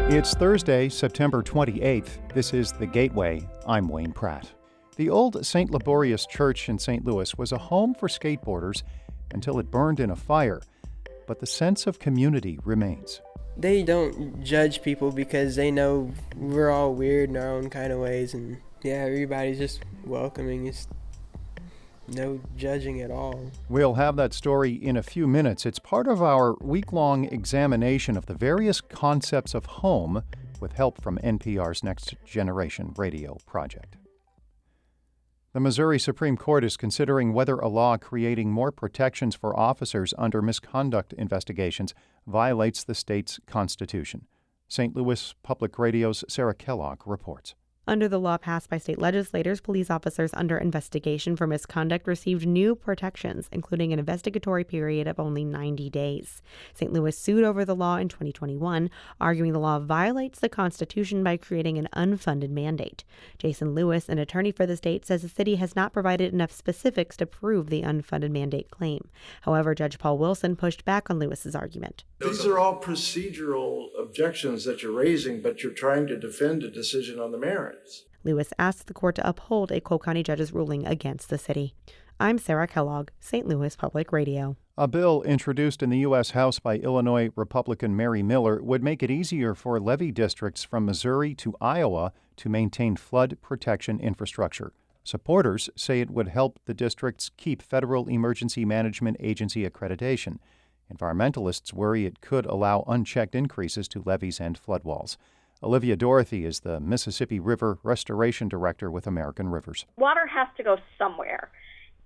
It's Thursday, September 28th. This is The Gateway. I'm Wayne Pratt. The old St. Laborious Church in St. Louis was a home for skateboarders until it burned in a fire. But the sense of community remains. They don't judge people because they know we're all weird in our own kind of ways. And yeah, everybody's just welcoming. It's no judging at all. We'll have that story in a few minutes. It's part of our week-long examination of the various concepts of home with help from NPR's Next Generation Radio project. The Missouri Supreme Court is considering whether a law creating more protections for officers under misconduct investigations violates the state's constitution. St. Louis Public Radio's Sarah Kellogg reports. Under the law passed by state legislators, police officers under investigation for misconduct received new protections, including an investigatory period of only 90 days. St. Louis sued over the law in 2021, arguing the law violates the Constitution by creating an unfunded mandate. Jason Lewis, an attorney for the state, says the city has not provided enough specifics to prove the unfunded mandate claim. However, Judge Paul Wilson pushed back on Lewis's argument. These are all procedural objections that you're raising, but you're trying to defend a decision on the merits. Lewis asked the court to uphold a Cole County judge's ruling against the city. I'm Sarah Kellogg, St. Louis Public Radio. A bill introduced in the U.S. House by Illinois Republican Mary Miller would make it easier for levee districts from Missouri to Iowa to maintain flood protection infrastructure. Supporters say it would help the districts keep Federal Emergency Management Agency accreditation. Environmentalists worry it could allow unchecked increases to levees and floodwalls. Olivia Dorothy is the Mississippi River Restoration Director with American Rivers. Water has to go somewhere.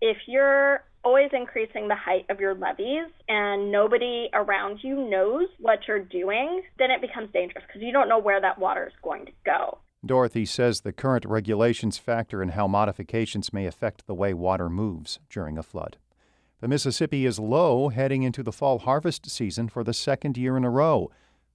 If you're always increasing the height of your levees and nobody around you knows what you're doing, then it becomes dangerous because you don't know where that water is going to go. Dorothy says the current regulations factor in how modifications may affect the way water moves during a flood. The Mississippi is low heading into the fall harvest season for the second year in a row.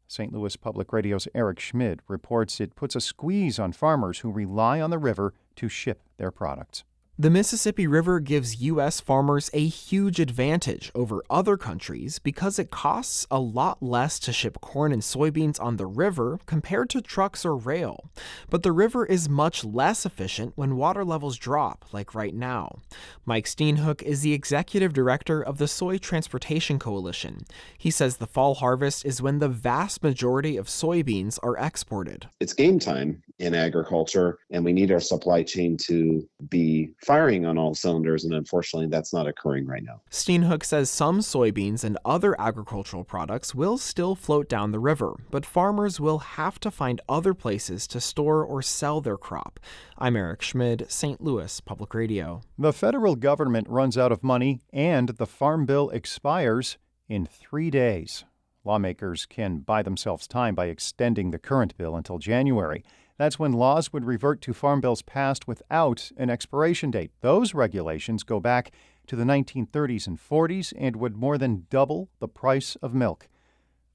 St. Louis Public Radio's Eric Schmid reports it puts a squeeze on farmers who rely on the river to ship their products. The Mississippi River gives U.S. farmers a huge advantage over other countries because it costs a lot less to ship corn and soybeans on the river compared to trucks or rail. But the river is much less efficient when water levels drop, like right now. Mike Steenhoek is the executive director of the Soy Transportation Coalition. He says the fall harvest is when the vast majority of soybeans are exported. It's game time in agriculture, and we need our supply chain to be firing on all cylinders, and unfortunately that's not occurring right now. Steenhoek says some soybeans and other agricultural products will still float down the river, but farmers will have to find other places to store or sell their crop. I'm Eric Schmid, St. Louis Public Radio. The federal government runs out of money and the Farm Bill expires in 3 days. Lawmakers can buy themselves time by extending the current bill until January. That's when laws would revert to farm bills passed without an expiration date. Those regulations go back to the 1930s and 40s and would more than double the price of milk.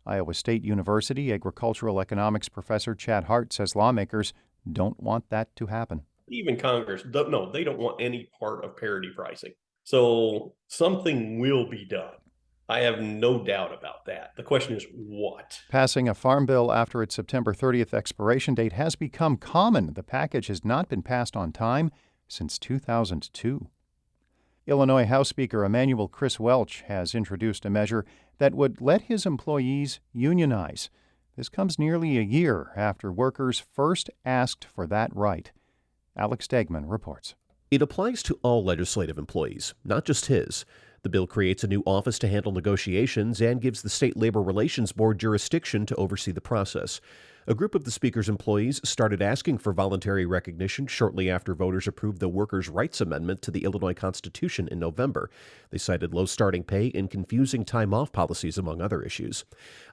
Iowa State University agricultural economics professor Chad Hart says lawmakers don't want that to happen. Even Congress, no, they don't want any part of parity pricing. So something will be done. I have no doubt about that. The question is what? Passing a farm bill after its September 30th expiration date has become common. The package has not been passed on time since 2002. Illinois House Speaker Emanuel Chris Welch has introduced a measure that would let his employees unionize. This comes nearly a year after workers first asked for that right. Alex Stegman reports. It applies to all legislative employees, not just his. The bill creates a new office to handle negotiations and gives the State Labor Relations Board jurisdiction to oversee the process. A group of the Speaker's employees started asking for voluntary recognition shortly after voters approved the Workers' Rights Amendment to the Illinois Constitution in November. They cited low starting pay and confusing time-off policies, among other issues.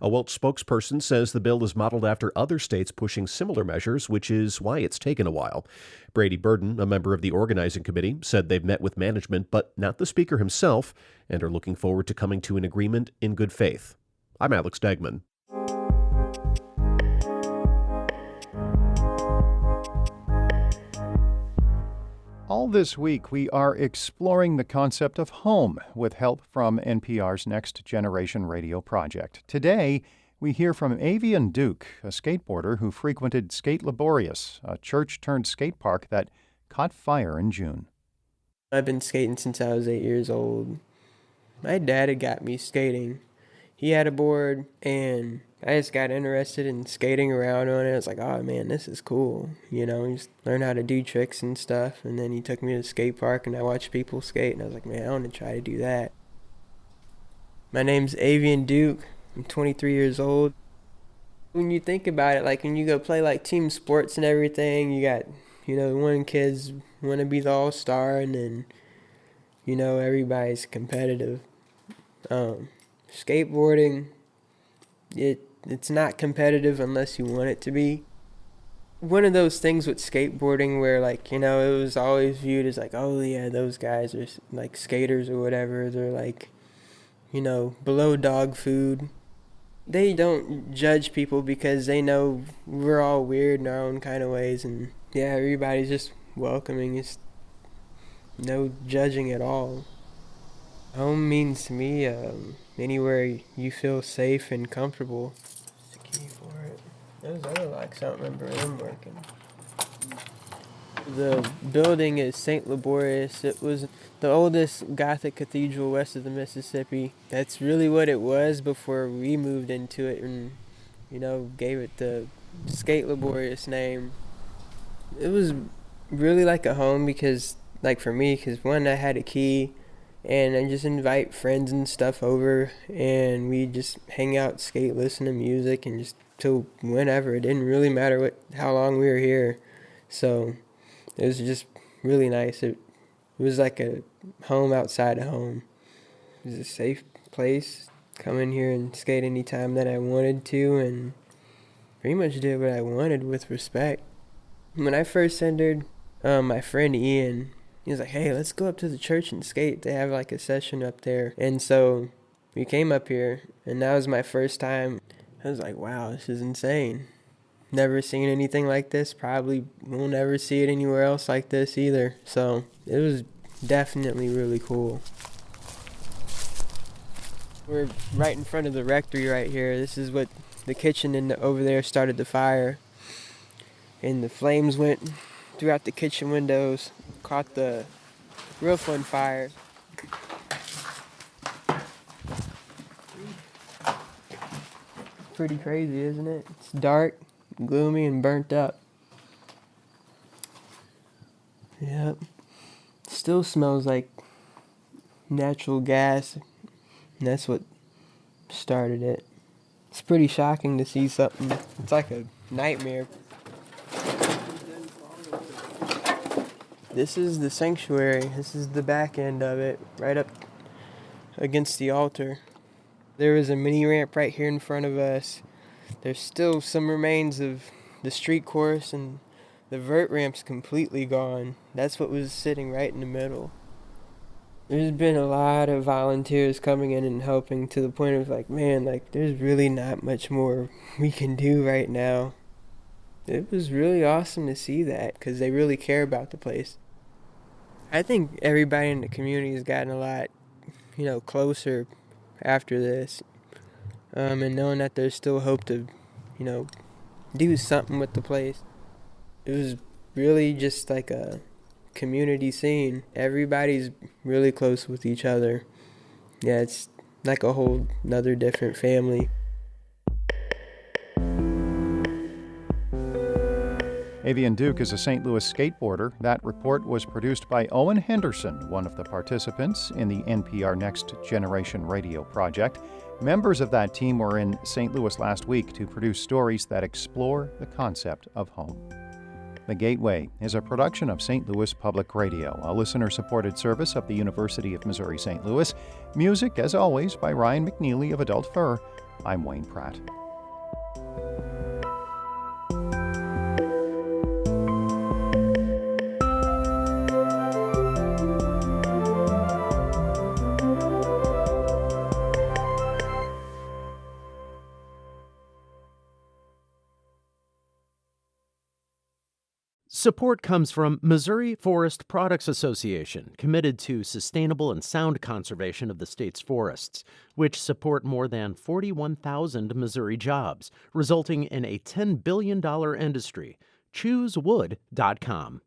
A Welch spokesperson says the bill is modeled after other states pushing similar measures, which is why it's taken a while. Brady Burden, a member of the organizing committee, said they've met with management, but not the Speaker himself, and are looking forward to coming to an agreement in good faith. I'm Alex Stegman. All this week, we are exploring the concept of home with help from NPR's Next Generation Radio project. Today, We hear from Avian Duke, a skateboarder who frequented Skate Laborious, a church-turned-skatepark that caught fire in June. I've been skating since I was 8 years old. My dad had got me skating. He had a board, and I just got interested in skating around on it. I was like, oh man, this is cool. Just learn how to do tricks and stuff. And then he took me to the skate park, and I watched people skate, and I was like, man, I want to try to do that. My name's Avian Duke. I'm 23 years old. When you think about it, like when you go play like team sports and everything, you got, one kids want to be the all-star, and then, everybody's competitive. Skateboarding, it's not competitive unless you want it to be. One of those things with skateboarding where it was always viewed as like, oh yeah, those guys are like skaters or whatever. They're like, below dog food. They don't judge people because they know we're all weird in our own kind of ways, and yeah, everybody's just welcoming. It's no judging at all. Home means to me anywhere you feel safe and comfortable. What's the key for it? Those other locks, I don't remember them working. The building is St. Laborious. It was the oldest Gothic cathedral west of the Mississippi. That's really what it was before we moved into it and, gave it the Skate Laborious name. It was really like a home because, for me, because one, I had a key, and I just invite friends and stuff over, and we just hang out, skate, listen to music, and just till whenever. It didn't really matter how long we were here. So it was just really nice. It was like a home outside of home. It was a safe place. Come in here and skate anytime that I wanted to, and pretty much did what I wanted with respect. When I first entered, my friend Ian, he was like, hey, let's go up to the church and skate. They have a session up there. And so we came up here, and that was my first time. I was like, wow, this is insane. Never seen anything like this. Probably won't ever see it anywhere else like this either. So it was definitely really cool. We're right in front of the rectory right here. This is what the kitchen over there started the fire. And the flames went throughout the kitchen windows, caught the roof on fire. Pretty crazy, isn't it? It's dark, gloomy, and burnt up. Yep. Still smells like natural gas. And that's what started it. It's pretty shocking to see something. It's like a nightmare. This is the sanctuary. This is the back end of it, right up against the altar. There was a mini ramp right here in front of us. There's still some remains of the street course, and the vert ramp's completely gone. That's what was sitting right in the middle. There's been a lot of volunteers coming in and helping to the point of man, there's really not much more we can do right now. It was really awesome to see that because they really care about the place. I think everybody in the community has gotten a lot, closer after this. And knowing that there's still hope to, do something with the place. It was really just like a community scene. Everybody's really close with each other. Yeah, it's like a whole another different family. Avian Duke is a St. Louis skateboarder. That report was produced by Owen Henderson, one of the participants in the NPR Next Generation Radio project. Members of that team were in St. Louis last week to produce stories that explore the concept of home. The Gateway is a production of St. Louis Public Radio, a listener-supported service of the University of Missouri-St. Louis. Music, as always, by Ryan McNeely of Adult Fur. I'm Wayne Pratt. Support comes from Missouri Forest Products Association, committed to sustainable and sound conservation of the state's forests, which support more than 41,000 Missouri jobs, resulting in a $10 billion industry. ChooseWood.com.